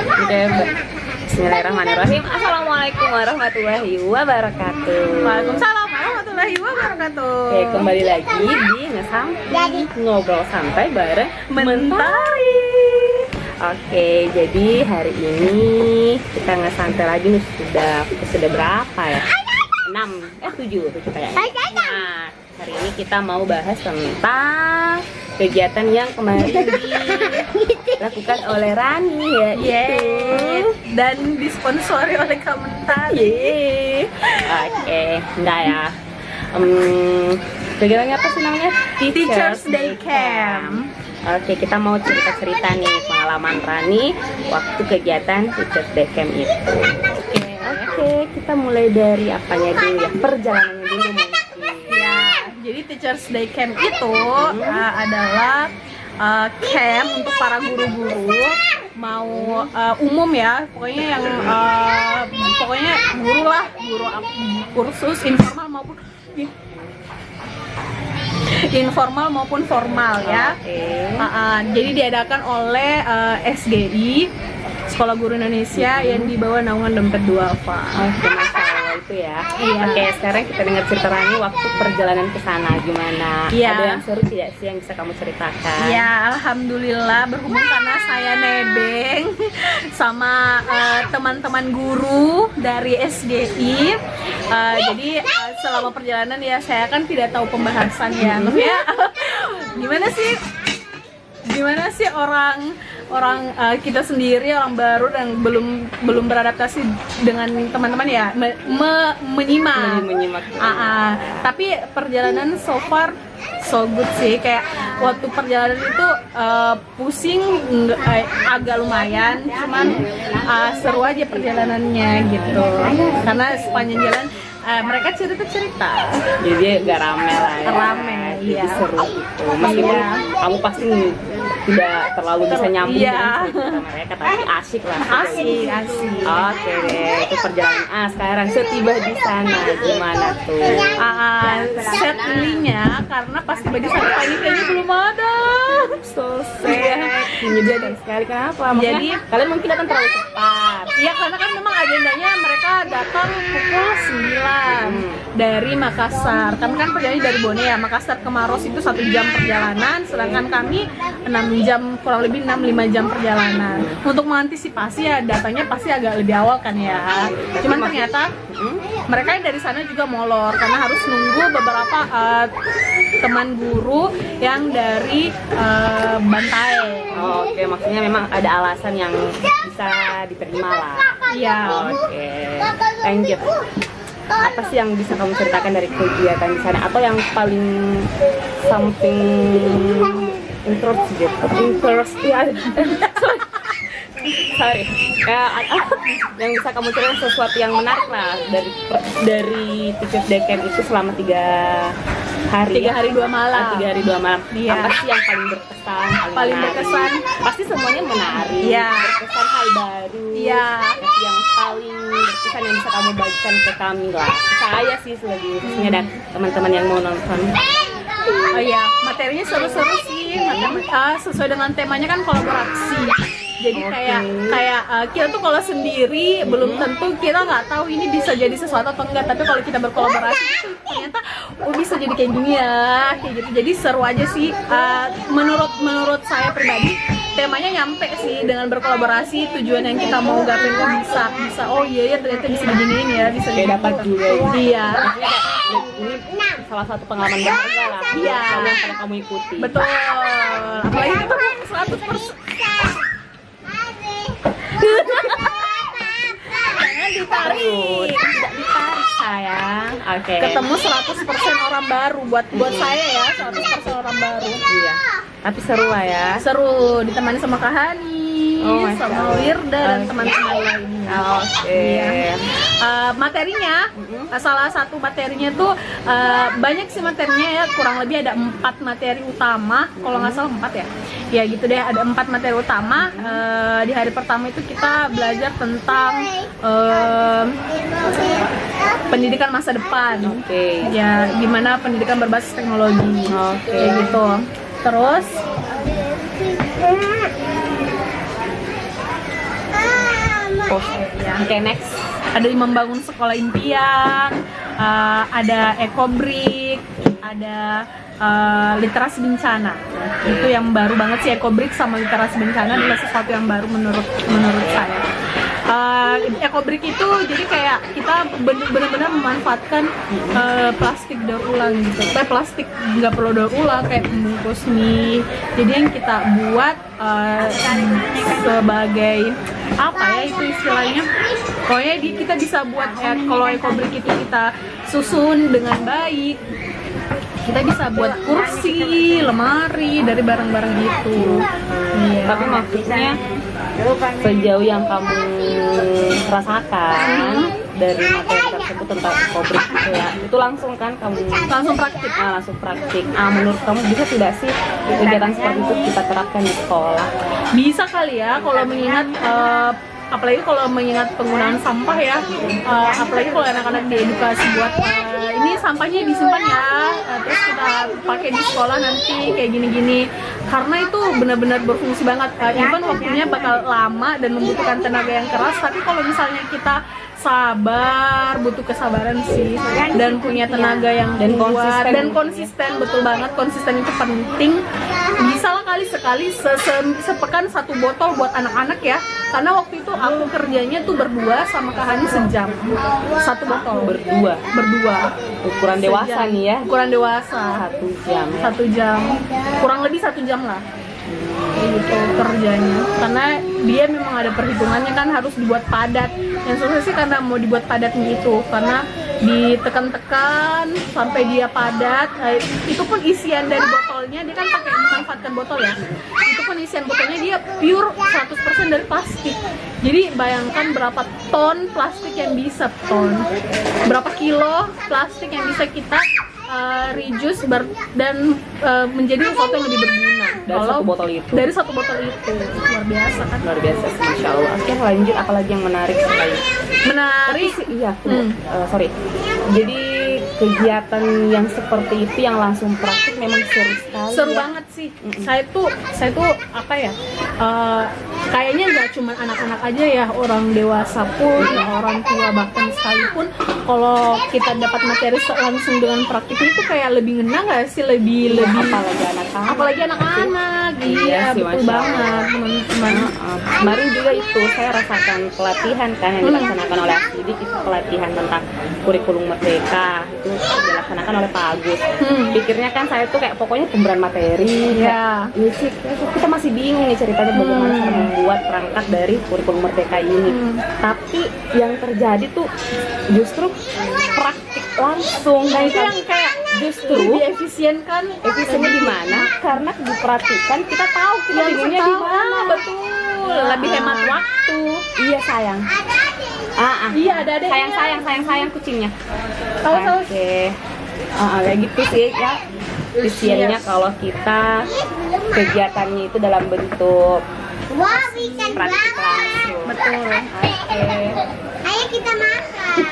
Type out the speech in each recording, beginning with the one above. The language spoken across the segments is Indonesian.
Oke, bismillahirrahmanirrahim. Assalamualaikum warahmatullahi wabarakatuh. Waalaikumsalam warahmatullahi wabarakatuh. Oke, kembali lagi di ngobrol santai bareng Mentari. Oke, jadi hari ini kita ngesantai lagi nih, sudah berapa ya? 7 kayaknya. Nah, hari ini kita mau bahas tentang kegiatan yang kemarin dilakukan oleh Rani ya. Dan disponsori oleh Kementan. Oke, enggak ya. Kegiatannya apa sih namanya? Teachers Day Camp. Oke, kita mau cerita-cerita nih pengalaman Rani waktu kegiatan Teachers Day Camp itu. Oke, kita mulai dari apanya dulu ya? Perjalanannya dulu mungkin. Ya, jadi Teachers Day Camp itu adalah camp untuk para guru-guru mau umum ya, pokoknya yang pokoknya guru lah, guru kursus informal maupun formal ya. Jadi diadakan oleh SGI, Sekolah Guru Indonesia, yang di bawah naungan Dompet Duafa. Masalah itu ya. Oke, sekarang kita dengar cerita Rani waktu perjalanan ke sana gimana? Ada yang seru tidak sih yang bisa kamu ceritakan? Ya, alhamdulillah berhubung karena saya nebeng sama teman-teman guru dari SGI. Jadi selama perjalanan ya saya kan tidak tahu pembahasan ya. Gimana sih orang kita sendiri, orang baru dan belum beradaptasi dengan teman-teman ya, menyimak. Tapi perjalanan so far so good sih. Kayak waktu perjalanan itu pusing agak lumayan, cuman seru aja perjalanannya gitu. Karena sepanjang jalan mereka cerita, jadi gak rame lah ya. Jadi seru gitu. Meskipun kamu pasti tidak terlalu bisa nyambung dengan cerita mereka, tapi asik lah. Asik. Oke deh, itu perjalanan. Sekarang setiba di sana gimana tuh? Set ininya karena pas tiba di sana kayaknya belum ada. So sad. Menyedihkan sekali. Kenapa? Jadi kalian mungkin datang terlalu cepat. Iya, karena kan memang agendanya mereka datang pukul 9 dari Makassar. Kami kan perjalanan dari Bone ya, Makassar ke Maros itu 1 jam perjalanan, sedangkan kami 6 jam, kurang lebih 6-5 jam perjalanan. Untuk mengantisipasi ya datangnya pasti agak lebih awal kan ya. Cuman ternyata mereka dari sana juga molor karena harus nunggu beberapa teman guru yang dari Bantae. Oke, maksudnya memang ada alasan yang bisa diterima lah. Iya. Oke, lanjut. Apa sih yang bisa kamu ceritakan dari kegiatan di sana, atau yang paling something sorry, yang bisa kamu ceritakan sesuatu yang menarik lah dari Teachers Day Camp itu selama 3 hari 3 hari 2 malam. 3 hari 2 malam. Iya. Apa sih yang paling berkesan? Paling berkesan pasti semuanya menarik. Berkesan hal baru. Yang paling berkesan yang bisa kamu bagikan ke kami lah. Saya sih khususnya dan teman-teman yang mau nonton. Materinya seru-seru sih. Sesuai dengan temanya kan kolaborasi. Jadi kayak kita tuh kalau sendiri belum tentu kita nggak tahu ini bisa jadi sesuatu atau enggak, tapi kalau kita berkolaborasi itu ternyata bisa jadi kayak gini ya, kayak gitu. Jadi seru aja sih. Menurut saya pribadi temanya nyampe sih, dengan berkolaborasi tujuan yang kita mau gapai itu bisa ternyata bisa beginiin ya, bisa dapat juga. Iya. Ini salah satu pengalaman berharga lah. Yang pernah kamu ikuti. Betul. Apalagi itu 100%. Jangan ditarik. Tidak ditarik sayang. Oke. Ketemu 100% orang baru buat saya ya, 100% orang baru. Iya. Tapi seru lah ya. Seru, ditemani sama Kak Hani, sama Wirda dan teman-teman lainnya. Materinya, salah satu materinya tuh banyak sih materinya ya, kurang lebih ada 4 materi utama, kalau nggak salah 4 ya. Ya gitu deh, ada 4 materi utama. Di hari pertama itu kita belajar tentang pendidikan masa depan. Ya, gimana pendidikan berbasis teknologi. Kayak gitu. Terus Oke, next. Ada membangun sekolah impian, ada ekobrik, ada literasi bencana. Itu yang baru banget sih, ekobrik sama literasi bencana adalah sesuatu yang baru menurut saya. Ekobrik itu jadi kayak kita benar-benar memanfaatkan plastik daur ulang gitu. Plastik nggak perlu daur ulang, kayak pembungkus mie. Jadi yang kita buat sebagai apa ya itu istilahnya, pokoknya kita bisa buat kalau ekobrik itu kita susun dengan baik, kita bisa buat kursi, lemari dari barang-barang gitu. Iya. Tapi maksudnya sejauh yang kamu rasakan dari materi tersebut tentang ekobrik itu ya, itu langsung kan kamu Langsung praktik. langsung praktik. Menurut kamu bisa tidak sih kegiatan seperti itu kita terapkan di sekolah? Bisa kali ya, kalau mengingat apalagi kalau mengingat penggunaan sampah ya, apalagi kalau anak-anak diedukasi buat ini sampahnya disimpan ya, terus kita pakai di sekolah nanti kayak gini-gini, karena itu benar-benar berfungsi banget. Even waktunya bakal lama dan membutuhkan tenaga yang keras, tapi kalau misalnya kita sabar, butuh kesabaran sih, dan punya tenaga yang kuat dan konsisten, betul banget, konsisten itu penting. Bisa lah kali sekali sepekan 1 botol buat anak-anak ya, karena waktu itu aku kerjanya tuh berdua sama Kak Hani sejam 1 botol. Berdua Ukuran dewasa nih ya. Ukuran dewasa 1 jam ya. 1 jam, kurang lebih 1 jam lah gitu kerjanya, karena dia memang ada perhitungannya kan, harus dibuat padat. Yang susah sih karena mau dibuat padatnya itu, karena ditekan-tekan sampai dia padat. Itu pun isian dari botolnya, dia kan pakai memanfaatkan botol ya, itu pun isian botolnya dia pure 100% dari plastik. Jadi bayangkan berapa ton plastik yang bisa, berapa kilo plastik yang bisa kita reduce dan menjadi sesuatu yang lebih berguna dari satu botol itu. Luar biasa kan? Luar biasa sih, Masya Allah. Oke, lanjut, apalagi yang menarik selain menarik sih, iya sorry, jadi kegiatan yang seperti itu yang langsung praktik memang seru sekali. Seru banget sih. Saya tuh apa ya, kayaknya nggak cuma anak-anak aja ya, orang dewasa pun, orang tua bahkan sekalipun, kalau kita dapat materi langsung dengan praktik itu kayak lebih ngena nggak sih, lebih apalagi anak-anak. Iya sih, betul banget teman-teman. Kemarin juga itu saya rasakan pelatihan kan yang dilaksanakan oleh Asidik, itu pelatihan tentang kurikulum merdeka, itu dilaksanakan oleh Pak Agus. Pikirnya kan saya tuh kayak pokoknya pemberian materi ya, sih kita masih bingung nih ceritanya bagaimana cara membuat perangkat dari kurikulum merdeka ini. Tapi yang terjadi tuh justru praktik langsung. Nah itu yang kayak justru diefisienkan. Efisiennya di mana? Karena diperhatikan kita tahu kita bingungnya di mana. Betul. Lebih hemat waktu. Iya sayang. Iya ada Sayang kucingnya. Oke. Kayak gitu sih ya. Efisiennya kalau kita kegiatannya itu dalam bentuk praktik langsung. Betul. Oke. Ayo kita makan.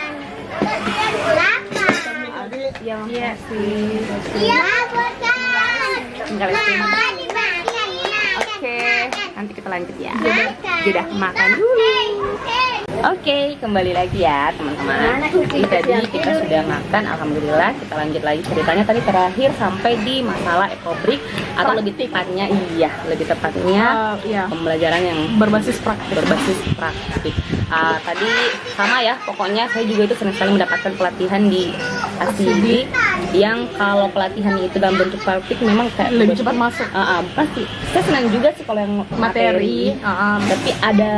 Iya sih. Iya, makan. Tinggal Oke, nanti kita lanjut ya. Sudah makan dulu. Oke, kembali lagi ya teman-teman. Jadi tadi kita sudah makan, alhamdulillah. Kita lanjut lagi ceritanya. Tadi terakhir sampai di masalah ekobrik, atau lebih tepatnya pembelajaran yang berbasis praktik. Tadi sama ya, pokoknya saya juga itu senang sekali mendapatkan pelatihan di Asidik, yang kalau pelatihan itu dalam bentuk praktik memang kayak lebih cepat masuk. Pasti. Saya senang juga sih kalau yang materi. Tapi ada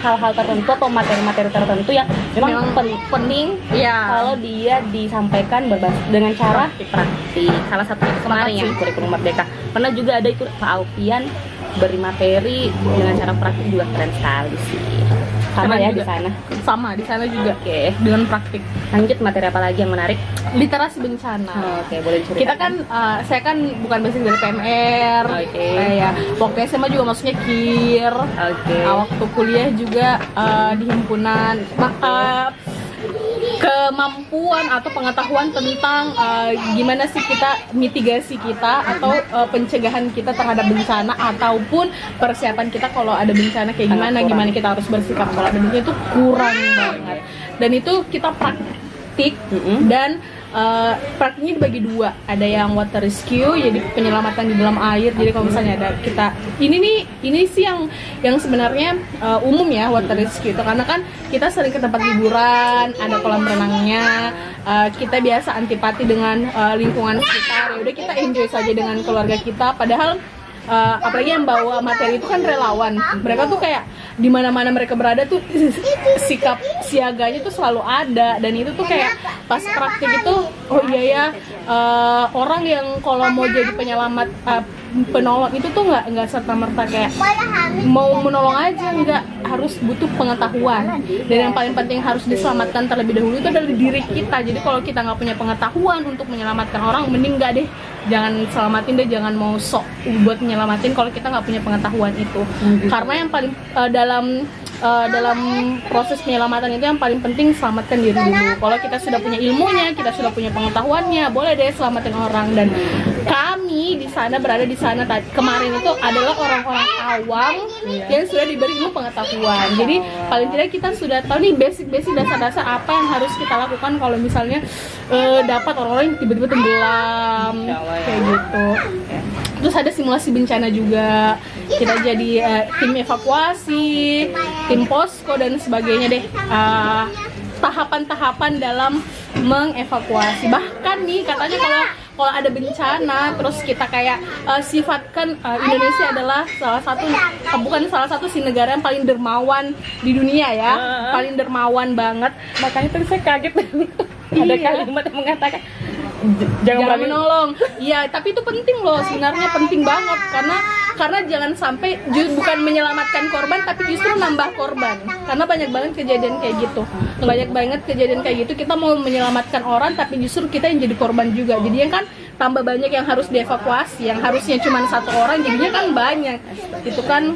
hal-hal tertentu atau materi-materi tertentu yang memang penting kalau dia disampaikan dengan cara praktik. Salah satunya kemarin yang kurikulum merdeka. Pernah juga ada itu Pak Alfian beri materi dengan cara praktik, juga keren sekali sih. Sama ya di sana. Sama di sana juga. Oke. Dengan praktik. Lanjut, materi apa lagi yang menarik? Literasi bencana. Oke, boleh cerita. Kita kan, saya kan bukan basic dari PMR. Ya, waktu SMA juga maksudnya KIR. Waktu kuliah juga di himpunan. kemampuan atau pengetahuan tentang gimana sih kita mitigasi kita atau pencegahan kita terhadap bencana ataupun persiapan kita kalau ada bencana kayak gimana kita harus bersikap kalau ada bencana itu kurang banget. Dan itu kita praktik dan praktiknya dibagi dua, ada yang water rescue, jadi penyelamatan di dalam air. Jadi kalau misalnya ada kita ini sih yang sebenarnya umum ya, water rescue itu karena kan kita sering ke tempat liburan, ada kolam renangnya, kita biasa antipati dengan lingkungan sekitar, ya udah kita enjoy saja dengan keluarga kita. Padahal apalagi yang bawa materi itu kan relawan, mereka tuh kayak di mana-mana mereka berada tuh sikap siaganya tuh selalu ada. Dan itu tuh kayak pas praktik itu, oh iya ya, orang yang kalau mau jadi penyelamat penolong itu tuh nggak serta-merta kayak mau menolong aja, nggak, harus butuh pengetahuan. Dan yang paling penting harus diselamatkan terlebih dahulu itu adalah diri kita. Jadi kalau kita nggak punya pengetahuan untuk menyelamatkan orang, mending nggak deh, jangan selamatin deh, jangan mau sok buat menyelamatin kalau kita nggak punya pengetahuan itu. Karena yang paling dalam proses penyelamatan itu yang paling penting selamatkan diri dulu. Kalau kita sudah punya ilmunya, kita sudah punya pengetahuannya, boleh deh selamatin orang. Dan kami di sana, berada di sana kemarin itu adalah orang-orang awam yang sudah diberi ilmu pengetahuan. Jadi paling tidak kita sudah tahu nih basic-basic, dasar-dasar apa yang harus kita lakukan kalau misalnya dapat orang-orang yang tiba-tiba tenggelam kayak gitu. Terus ada simulasi bencana juga, kita jadi tim evakuasi, tim posko dan sebagainya deh, tahapan-tahapan dalam mengevakuasi. Bahkan nih katanya kalau ada bencana, terus kita kayak sifatkan Indonesia adalah bukan salah satu si negara yang paling dermawan di dunia ya, paling dermawan banget. Makanya tadi saya kaget ada kalimat yang mengatakan jangan menolong. Iya, tapi itu penting loh, sebenarnya penting banget karena jangan sampai bukan menyelamatkan korban tapi justru nambah korban. Karena banyak banget kejadian kayak gitu. Banyak banget kejadian kayak gitu, kita mau menyelamatkan orang tapi justru kita yang jadi korban juga. Jadinya kan tambah banyak yang harus dievakuasi, yang harusnya cuma satu orang jadinya kan banyak. Itu kan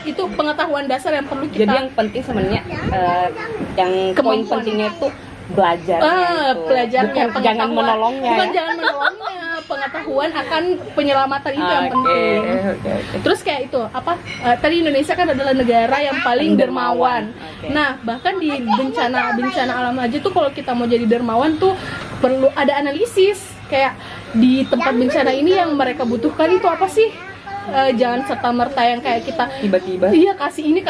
itu pengetahuan dasar yang perlu kita. Jadi yang penting sebenarnya yang poin pentingnya itu belajarnya, bukan jangan menolongnya. Bukan jangan menolongnya, pengetahuan akan penyelamatan itu yang penting. Terus kayak itu tadi Indonesia kan adalah negara yang paling dermawan. Nah, bahkan di bencana alam aja tuh kalau kita mau jadi dermawan tuh perlu ada analisis. Kayak di tempat bencana ini yang mereka butuhkan itu apa sih? Jangan serta-merta yang kayak kita tiba-tiba kasih ini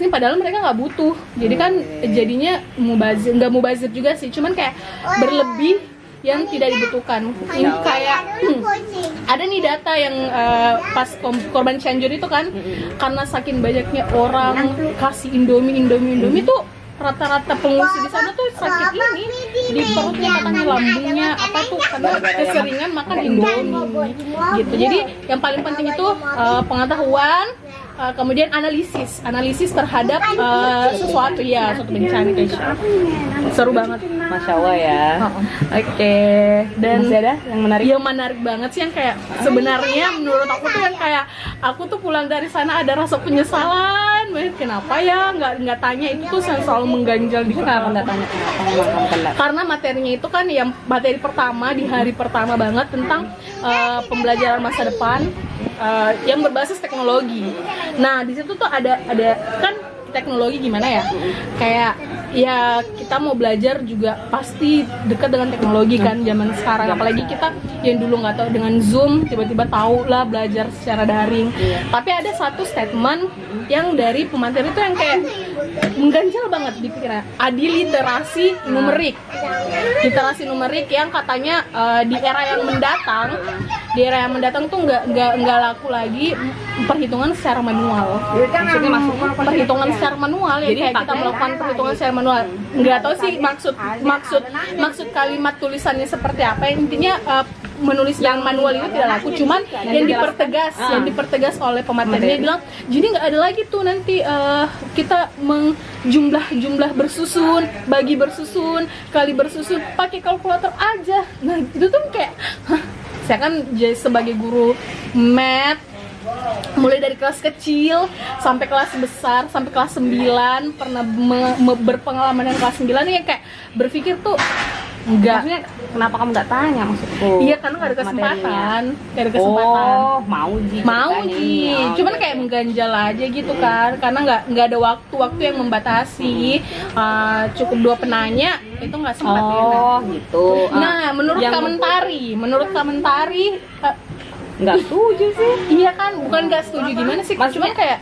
padahal mereka nggak butuh. Jadi kan jadinya nggak mubazir juga sih, cuman kayak berlebih yang tidak dibutuhkan. Ini kayak ada nih data yang pas korban Cianjur itu kan, karena saking banyaknya orang kasih Indomie tuh rata-rata pengungsi di sana tuh sakit ini di perutnya, katanya lambungnya karena keseringan makan Indomie gitu. Jadi yang paling penting itu pengetahuan, kemudian analisis terhadap suatu bencana kayak gitu. Seru banget, Masya Allah ya. Oke. Dan masih ada yang menarik? Yang menarik banget sih yang kayak sebenarnya menurut aku tuh yang kayak aku tuh pulang dari sana ada rasa penyesalan banget. Kenapa ya nggak tanya itu tuh yang selalu mengganjal di kepala. Karena materinya itu kan yang materi pertama di hari pertama banget tentang pembelajaran masa depan yang berbasis teknologi. Nah di situ tuh ada kan teknologi gimana ya, kayak ya kita mau belajar juga pasti dekat dengan teknologi kan zaman sekarang, apalagi kita yang dulu nggak tahu dengan Zoom tiba-tiba tahu lah belajar secara daring. Tapi ada satu statement yang dari pemateri itu yang kayak mengganjal banget di pikiran, literasi numerik yang katanya di era yang mendatang tuh nggak laku lagi perhitungan secara manual. Maksudnya perhitungan secara manual ya, kayak kita melakukan perhitungan secara manual. Nggak tahu sih maksud kalimat tulisannya seperti apa. Intinya menulis yang manual itu tidak laku, cuman yang dipertegas oleh pematerinya bilang jadi nggak ada lagi tuh nanti kita jumlah bersusun, bagi bersusun, kali bersusun, pakai kalkulator aja. Nah itu tuh kayak saya kan sebagai guru math mulai dari kelas kecil sampai kelas besar, sampai kelas 9, pernah berpengalaman dengan kelas 9 yang kayak berpikir tuh enggak. Maksudnya kenapa kamu nggak tanya maksudku? Iya, karena nggak ada kesempatan, nggak ada kesempatan. Oh, mau Ji, cuman kayak mengganjal aja gitu kan, karena nggak ada waktu yang membatasi. Cukup 2 penanya itu nggak sempat. Oh, gitu. Nah, menurut Kamentari nggak setuju sih. iya kan, bukan nggak setuju gimana sih? Maksudnya Cuman kayak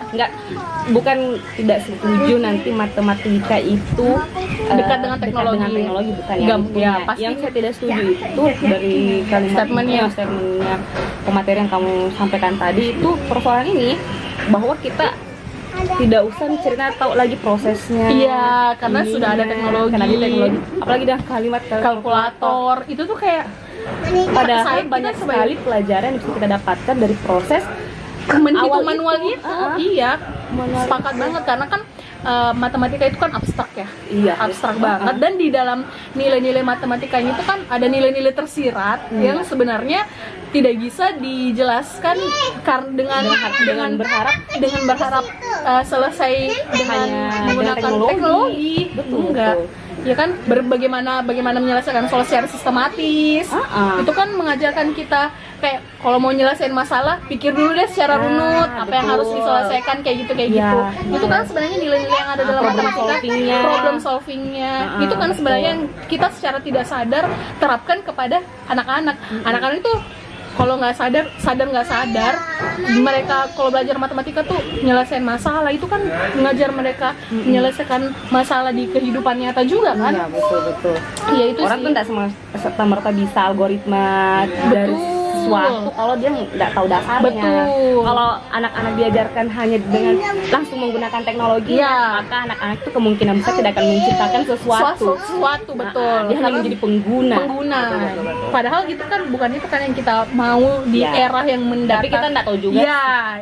bukan tidak setuju nanti matematika itu dekat dengan teknologi. Dekat dengan teknologi bukan Nggak, ya. pasti. Yang saya tidak setuju itu dari kalimat Statementnya. statementnya pemateri yang kamu sampaikan tadi itu persoalan ini bahwa kita tidak usah cerita tahu lagi prosesnya. Iya, karena sudah ada teknologi. Karena ada teknologi. Apalagi dengan kalimat kalkulator itu tuh kayak padahal kita banyak sekali pelajaran yang bisa kita dapatkan dari proses menghitung awal manual itu. itu. Iya, Manual sepakat itu. banget karena kan matematika itu kan abstrak ya. Iya, Abstrak banget, dan di dalam nilai-nilai matematikanya itu kan ada nilai-nilai tersirat yang sebenarnya tidak bisa dijelaskan dengan berharap selesai dengan Hanya menggunakan dengan teknologi. Betul, Enggak. betul. Ya kan, bagaimana menyelesaikan soal secara sistematis. Itu kan mengajarkan kita kayak kalau mau nyelesain masalah, pikir dulu deh secara runut apa yang betul. harus diselesaikan kayak Iya, gitu. Itu kan sebenarnya nilai-nilai yang ada dalam problem matematika, solving-nya. problem solvingnya. Itu kan sebenarnya yang kita secara tidak sadar terapkan kepada anak-anak. Anak-anak itu kalau nggak sadar nggak sadar, mereka kalau belajar matematika tuh nyelesain masalah itu kan ngajar mereka menyelesaikan masalah di kehidupan nyata juga kan. Iya, betul. Iya, itu Orang sih. tuh nggak serta-merta bisa algoritma dari sesuatu kalau dia nggak tahu dasarnya. Betul. Kalau anak-anak diajarkan hanya dengan langsung menggunakan teknologi, Iya. maka anak-anak itu kemungkinan besar tidak akan menciptakan sesuatu. Sesuatu betul. Dia hanya Karena menjadi pengguna. Betul. Padahal gitu kan bukan itu kan yang kita mau di Ya. era yang mendatang. Tapi kita nggak tahu juga.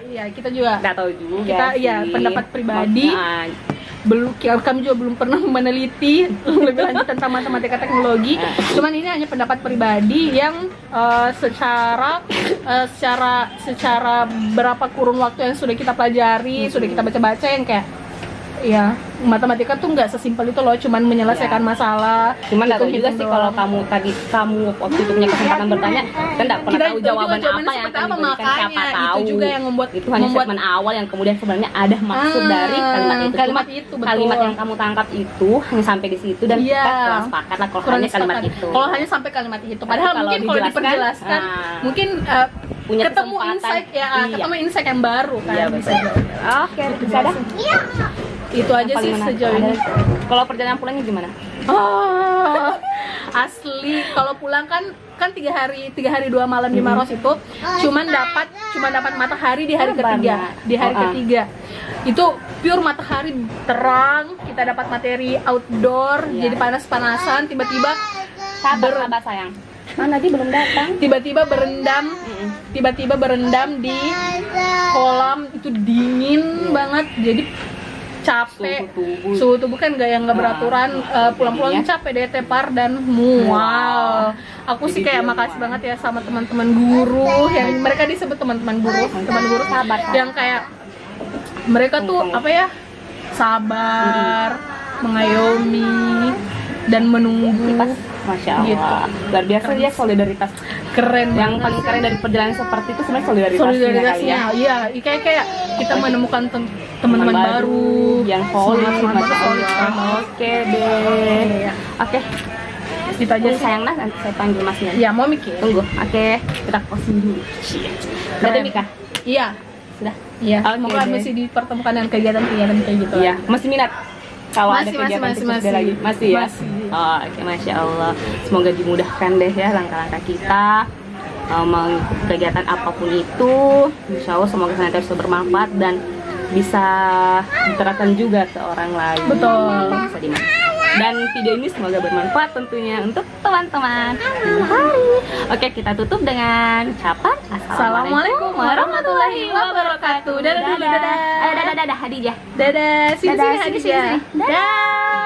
Iya, kita juga Nggak tahu juga. kita ya sih. pendapat pribadi. Nah, Kami juga belum pernah meneliti lebih lanjut tentang matematika teknologi. Cuman ini hanya pendapat pribadi yang secara berapa kurun waktu yang sudah kita pelajari, sudah kita baca-baca yang kayak ya matematika tuh nggak sesimpel itu loh, cuman menyelesaikan masalah. Cuman nggak tahu juga hitung-hitung sih kalau doang. kamu waktu itu punya kesempatan bertanya, kita nggak pernah Kita tahu juga jawaban jawabannya apa yang seperti akan apa, diberikan, makanya siapa itu tahu. juga yang Itu hanya statement awal yang kemudian sebenarnya ada maksud dari kalimat itu. kalimat Cuma itu, betul. kalimat yang kamu tangkap itu hanya sampai di situ dan Iya. kita kurang sepakat lah kalau Kurang hanya kalimat sepakat. itu. Kalau hanya sampai kalimat itu, padahal Kalau mungkin kalau dijelaskan, diperjelaskan, mungkin punya ketemu kesempatan. insight ya, Iya. ketemu insight yang baru kan. Iya, bisa betul. jadi. Oke, bisa dah. Itu aja sih sejauh ini. Kalau perjalanan pulangnya gimana? Asli kalau pulang kan 3 hari 2 malam di Maros itu cuman dapat matahari di hari ketiga. Itu pure matahari terang, kita dapat materi outdoor, jadi panas-panasan, tiba-tiba Sabar sayang. Mana dia belum datang? tiba-tiba berendam di kolam, itu dingin banget, jadi capek, suhu tubuh kan nggak beraturan, pulang-pulang capek deh, tepar dan mual. Aku sih kayak makasih banget ya sama teman-teman guru yang mereka disebut teman guru sabar. yang kayak mereka tuh apa ya, sabar, mengayomi dan menunggu. Masya Allah, luar biasa ya solidaritas. Keren Yang banget. paling keren dari perjalanan seperti itu sebenarnya Solidaritasnya, kali ya. iya, kayak kita menemukan teman-teman baru yang solid, semangat Masya solid Allah. banget. Oke deh. Iya. Oke, Itu aja sih. sayang nanti saya panggil masnya. Ya mau mikir. Tunggu. Oke, kita posting dulu. Udah ada nikah? Iya. Sudah. Iya. Oke Semoga deh. masih dipertemukan dengan kegiatan-kegiatan kayak gitu. Iya, masih minat? Kalau ada Masih, kegiatan masih, khusus masih. lagi? Masih ya? Masih. Oh, oke, Masya Allah. Semoga dimudahkan deh ya langkah-langkah kita mengikuti kegiatan apapun itu. Insya Allah semoga senantiasa bermanfaat dan bisa diterapkan juga ke orang lain. Betul. Bisa dimanfaatkan. Dan video ini semoga bermanfaat tentunya untuk teman-teman. Oke, kita tutup dengan ucapan Assalamualaikum warahmatullahi wabarakatuh. Dadah dulu, dadah. Dadah, Hadijah. Dadah. Sini Dadah, Hadijah. sini. Dadah.